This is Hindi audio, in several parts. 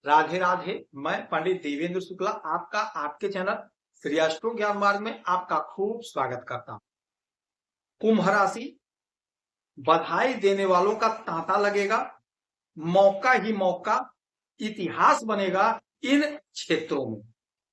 राधे राधे। मैं पंडित देवेंद्र शुक्ला आपका आपके चैनल श्री अष्टो ज्ञान मार्ग में आपका खूब स्वागत करता हूं। कुंभ राशि, बधाई देने वालों का तांता लगेगा, मौका ही मौका, इतिहास बनेगा इन क्षेत्रों में।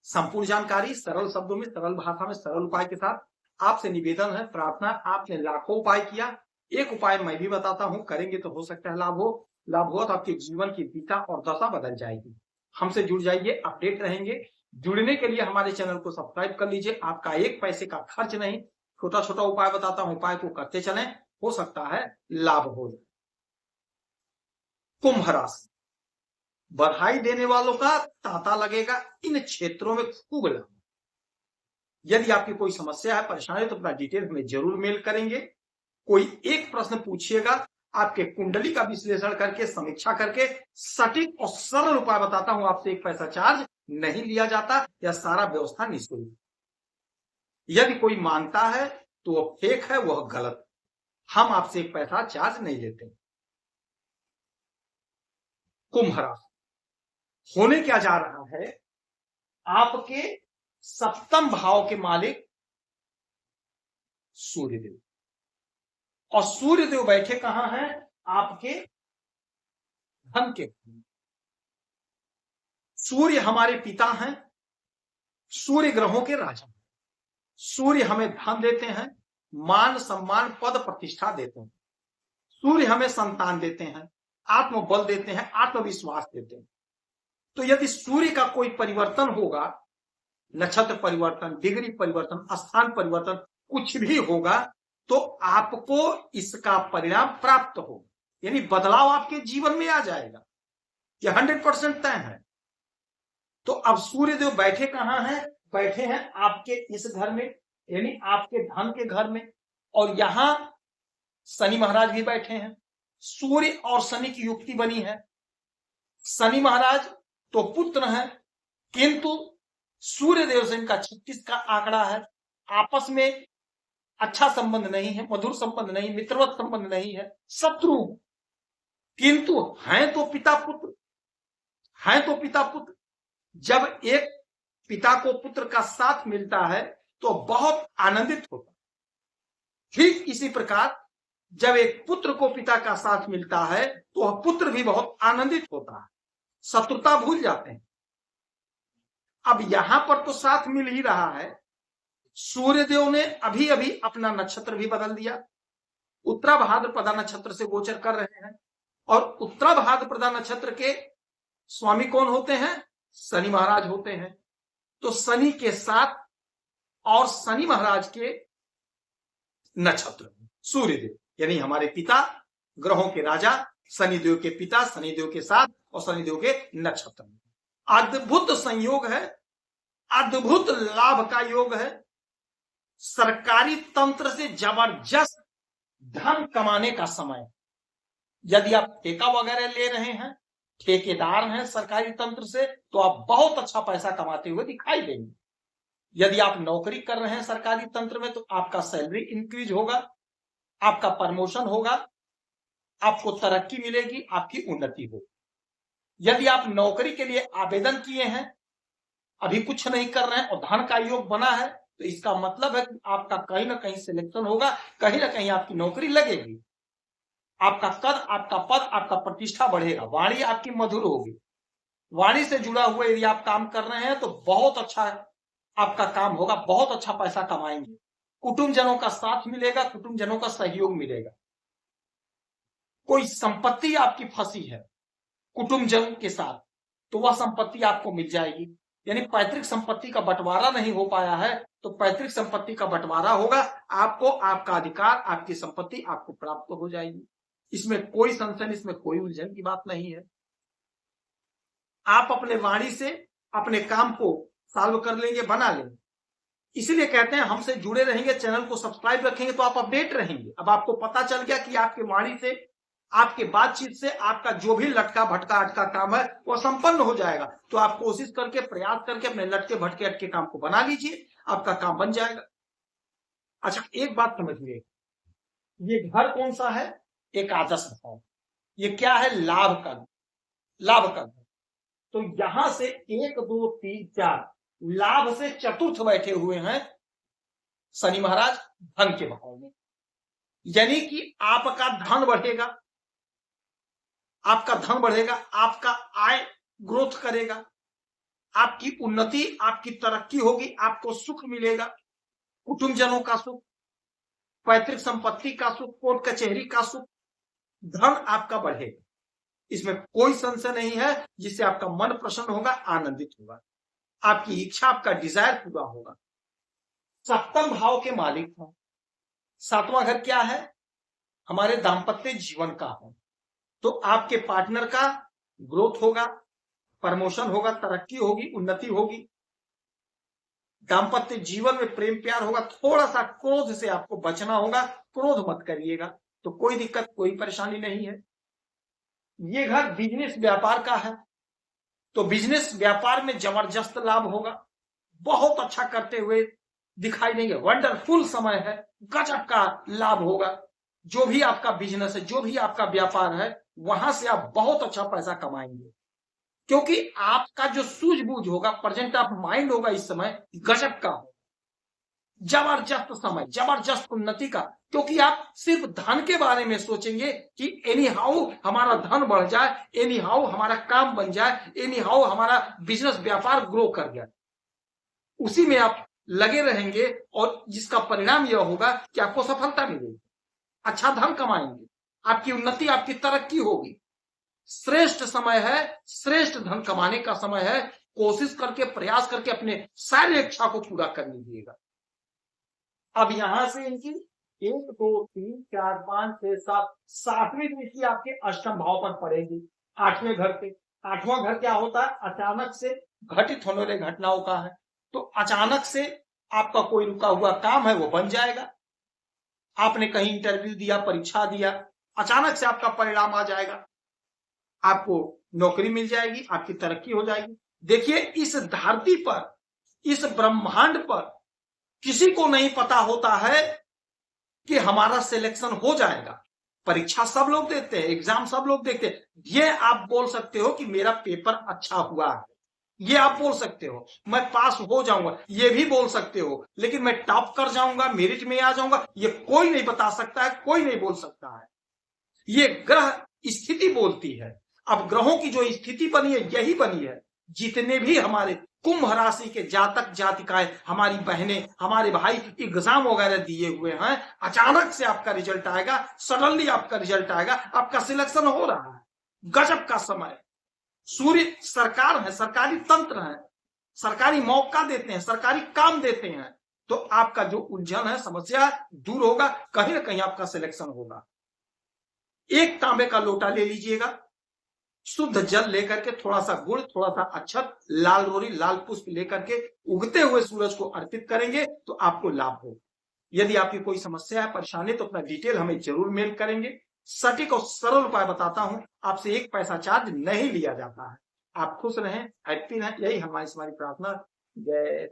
संपूर्ण जानकारी सरल शब्दों में, सरल भाषा में, सरल उपाय के साथ आपसे निवेदन है, प्रार्थना। आपने लाखों उपाय किया, एक उपाय मैं भी बताता हूं, करेंगे तो हो सकता है लाभ हो। लाभ हुआ तो आपके जीवन की दिशा और दशा बदल जाएगी। हमसे जुड़ जाइए, अपडेट रहेंगे। जुड़ने के लिए हमारे चैनल को सब्सक्राइब कर लीजिए। आपका एक पैसे का खर्च नहीं, छोटा छोटा उपाय बताता हूं, उपाय को करते चलें, हो सकता है लाभ हो। कुंभ राशि, बधाई देने वालों का तांता लगेगा इन क्षेत्रों में खूब लाभ। यदि आपकी कोई समस्या है, परेशानी है, तो अपना डिटेल हमें जरूर मेल करेंगे। कोई एक प्रश्न पूछिएगा, आपके कुंडली का विश्लेषण करके, समीक्षा करके सटीक और सरल उपाय बताता हूं। आपसे एक पैसा चार्ज नहीं लिया जाता, यह सारा व्यवस्था निःशुल्क। यदि कोई मानता है तो वह फेक है, वह गलत। हम आपसे एक पैसा चार्ज नहीं लेते। कुंभ राशि, होने क्या जा रहा है, आपके सप्तम भाव के मालिक सूर्यदेव, और सूर्यदेव बैठे कहां हैं, आपके धन के। सूर्य हमारे पिता हैं, सूर्य ग्रहों के राजा। सूर्य हमें धन देते हैं, मान सम्मान पद प्रतिष्ठा देते हैं। सूर्य हमें संतान देते हैं, आत्मबल देते हैं, आत्मविश्वास देते हैं। तो यदि सूर्य का कोई परिवर्तन होगा, नक्षत्र परिवर्तन, डिग्री परिवर्तन, स्थान परिवर्तन, कुछ भी होगा, तो आपको इसका परिणाम प्राप्त होगा, यानी बदलाव आपके जीवन में आ जाएगा। यह 100% तय है। तो अब सूर्यदेव बैठे कहां हैं, बैठे हैं आपके इस घर में, यानी आपके धन के घर में। और यहां शनि महाराज भी बैठे हैं। सूर्य और शनि की युक्ति बनी है। शनि महाराज तो पुत्र हैं, किंतु सूर्यदेव से इनका 36 का आंकड़ा है। आपस में अच्छा संबंध नहीं है, मधुर संबंध नहीं, मित्रवत संबंध नहीं है, शत्रु, किंतु हैं तो पिता पुत्र, हैं तो पिता पुत्र। जब एक पिता को पुत्र का साथ मिलता है तो बहुत आनंदित होता है। ठीक इसी प्रकार जब एक पुत्र को पिता का साथ मिलता है तो वह पुत्र भी बहुत आनंदित होता है, शत्रुता भूल जाते हैं। अब यहां पर तो साथ मिल ही रहा है। सूर्यदेव ने अभी अभी अपना नक्षत्र भी बदल दिया, उत्तरा भाद्रपदा नक्षत्र से गोचर कर रहे हैं। और उत्तरा भाद्रपदा नक्षत्र के स्वामी कौन होते हैं, शनि महाराज होते हैं। तो शनि के साथ और शनि महाराज के नक्षत्र सूर्यदेव, यानी हमारे पिता, ग्रहों के राजा, शनिदेव के पिता, शनिदेव के साथ और शनिदेव के नक्षत्र। अद्भुत संयोग है, अद्भुत लाभ का योग है। सरकारी तंत्र से जबरदस्त धन कमाने का समय। यदि आप ठेका वगैरह ले रहे हैं, ठेकेदार हैं सरकारी तंत्र से, तो आप बहुत अच्छा पैसा कमाते हुए दिखाई देंगे। यदि आप नौकरी कर रहे हैं सरकारी तंत्र में, तो आपका सैलरी इंक्रीज होगा, आपका प्रमोशन होगा, आपको तरक्की मिलेगी, आपकी उन्नति होगी। यदि आप नौकरी के लिए आवेदन किए हैं, अभी कुछ नहीं कर रहे हैं और धन का योग बना है, तो इसका मतलब है कि आपका कहीं ना कहीं सिलेक्शन होगा, कहीं ना कहीं आपकी नौकरी लगेगी। आपका कद, आपका पद, आपका प्रतिष्ठा बढ़ेगा, वाणी आपकी मधुर होगी। वाणी से जुड़ा हुआ यदि आप काम कर रहे हैं तो बहुत अच्छा आपका काम होगा, बहुत अच्छा पैसा कमाएंगे। कुटुंबजनों का साथ मिलेगा, कुटुंबजनों का सहयोग मिलेगा। कोई संपत्ति आपकी फंसी है कुटुंबजन के साथ, तो वह संपत्ति आपको मिल जाएगी। यानी पैतृक संपत्ति का बंटवारा नहीं हो पाया है, तो पैतृक संपत्ति का बंटवारा होगा, आपको आपका अधिकार, आपकी संपत्ति आपको प्राप्त हो जाएगी। इसमें कोई संशय, इसमें कोई उलझन की बात नहीं है। आप अपने वाणी से अपने काम को सॉल्व कर लेंगे, बना लेंगे। इसीलिए कहते हैं हमसे जुड़े रहेंगे, चैनल को सब्सक्राइब रखेंगे तो आप अपडेट रहेंगे। अब आपको पता चल गया कि आपके वाणी से, आपके बातचीत से आपका जो भी लटका भटका अटका काम है वो संपन्न हो जाएगा। तो आप कोशिश करके, प्रयास करके अपने लटके भटके अटके काम को बना लीजिए, आपका काम बन जाएगा। अच्छा, एक बात समझिए, ये घर कौन सा है, एकादश भाव। ये क्या है, लाभ का, लाभ का। तो यहां से 1 2 3 4 लाभ से चतुर्थ बैठे हुए हैं शनि महाराज धन के भाव में, यानी कि आपका धन बढ़ेगा, आपका धन बढ़ेगा, आपका आय ग्रोथ करेगा, आपकी उन्नति, आपकी तरक्की होगी, आपको सुख मिलेगा, कुटुंबजनों का सुख, पैतृक संपत्ति का सुख, कोर्ट कचहरी का सुख, धन आपका बढ़ेगा। इसमें कोई संशय नहीं है, जिससे आपका मन प्रसन्न होगा, आनंदित होगा, आपकी इच्छा, आपका डिजायर पूरा होगा। सप्तम भाव के मालिक हैं। सातवां घर क्या है? हमारे दाम्पत्य जीवन का है। तो आपके पार्टनर का ग्रोथ होगा, प्रमोशन होगा, तरक्की होगी, उन्नति होगी, दाम्पत्य जीवन में प्रेम प्यार होगा। थोड़ा सा क्रोध से आपको बचना होगा, क्रोध मत करिएगा, तो कोई दिक्कत, कोई परेशानी नहीं है। ये घर बिजनेस व्यापार का है, तो बिजनेस व्यापार में जबरदस्त लाभ होगा, बहुत अच्छा करते हुए दिखाई देंगे, वंडरफुल समय है, गजब का लाभ होगा। जो भी आपका बिजनेस है, जो भी आपका व्यापार है, वहां से आप बहुत अच्छा पैसा कमाएंगे, क्योंकि आपका जो सूझबूझ होगा, प्रेजेंट ऑफ माइंड होगा इस समय गजब का हो, जबरदस्त समय, जबरदस्त उन्नति का, क्योंकि आप सिर्फ धन के बारे में सोचेंगे कि एनी हाउ हमारा धन बढ़ जाए, एनी हाउ हमारा काम बन जाए, एनी हाउ हमारा बिजनेस व्यापार ग्रो कर जाए, उसी में आप लगे रहेंगे, और जिसका परिणाम यह होगा कि आपको सफलता मिलेगी, अच्छा धन कमाएंगे, आपकी उन्नति, आपकी तरक्की होगी। श्रेष्ठ समय है, श्रेष्ठ धन कमाने का समय है। कोशिश करके, प्रयास करके अपने सारी इच्छा को पूरा कर लीजिएगा। अब यहां से इनकी 1 2 3 4 5 6 7 सातवीं दृष्टि आपके अष्टम भाव पर पड़ेगी, 8वें घर पे। 8वां घर क्या होता है? अचानक से घटित होने वाली घटनाओं का है। तो अचानक से आपका कोई रुका हुआ काम है, वो बन जाएगा। आपने कहीं इंटरव्यू दिया, परीक्षा दिया, अचानक से आपका परिणाम आ जाएगा, आपको नौकरी मिल जाएगी, आपकी तरक्की हो जाएगी। देखिए, इस धरती पर, इस ब्रह्मांड पर किसी को नहीं पता होता है कि हमारा सिलेक्शन हो जाएगा। परीक्षा सब लोग देते हैं, एग्जाम सब लोग देखते हैं। ये आप बोल सकते हो कि मेरा पेपर अच्छा हुआ है, ये आप बोल सकते हो, मैं पास हो जाऊंगा, ये भी बोल सकते हो, लेकिन मैं टॉप कर जाऊंगा, मेरिट में आ जाऊंगा, ये कोई नहीं बता सकता है, कोई नहीं बोल सकता है। ये ग्रह स्थिति बोलती है। अब ग्रहों की जो स्थिति बनी है, यही बनी है। जितने भी हमारे कुंभ राशि के जातक जातिकाएं, हमारी बहनें, हमारे भाई एग्जाम वगैरह दिए हुए हैं, अचानक से आपका रिजल्ट आएगा, सडनली आपका रिजल्ट आएगा, आपका सिलेक्शन हो रहा है, गजब का समय। सूर्य सरकार है, सरकारी तंत्र है, सरकारी मौका देते हैं, सरकारी काम देते हैं, तो आपका जो उलझन है, समस्या दूर होगा, कहीं ना कहीं आपका सिलेक्शन होगा। एक तांबे का लोटा ले लीजिएगा, शुद्ध जल लेकर के, थोड़ा सा गुड़, थोड़ा सा अक्षत, लाल रोली, लाल पुष्प लेकर के उगते हुए सूरज को अर्पित करेंगे तो आपको लाभ होगा। यदि आपकी कोई समस्या है, परेशानी, तो अपना डिटेल हमें जरूर मेल करेंगे। सटीक और सरल उपाय बताता हूं, आपसे 1 पैसा चार्ज नहीं लिया जाता है। आप खुश रहें, हैप्पी रहें, यही हमारी प्रार्थना। जय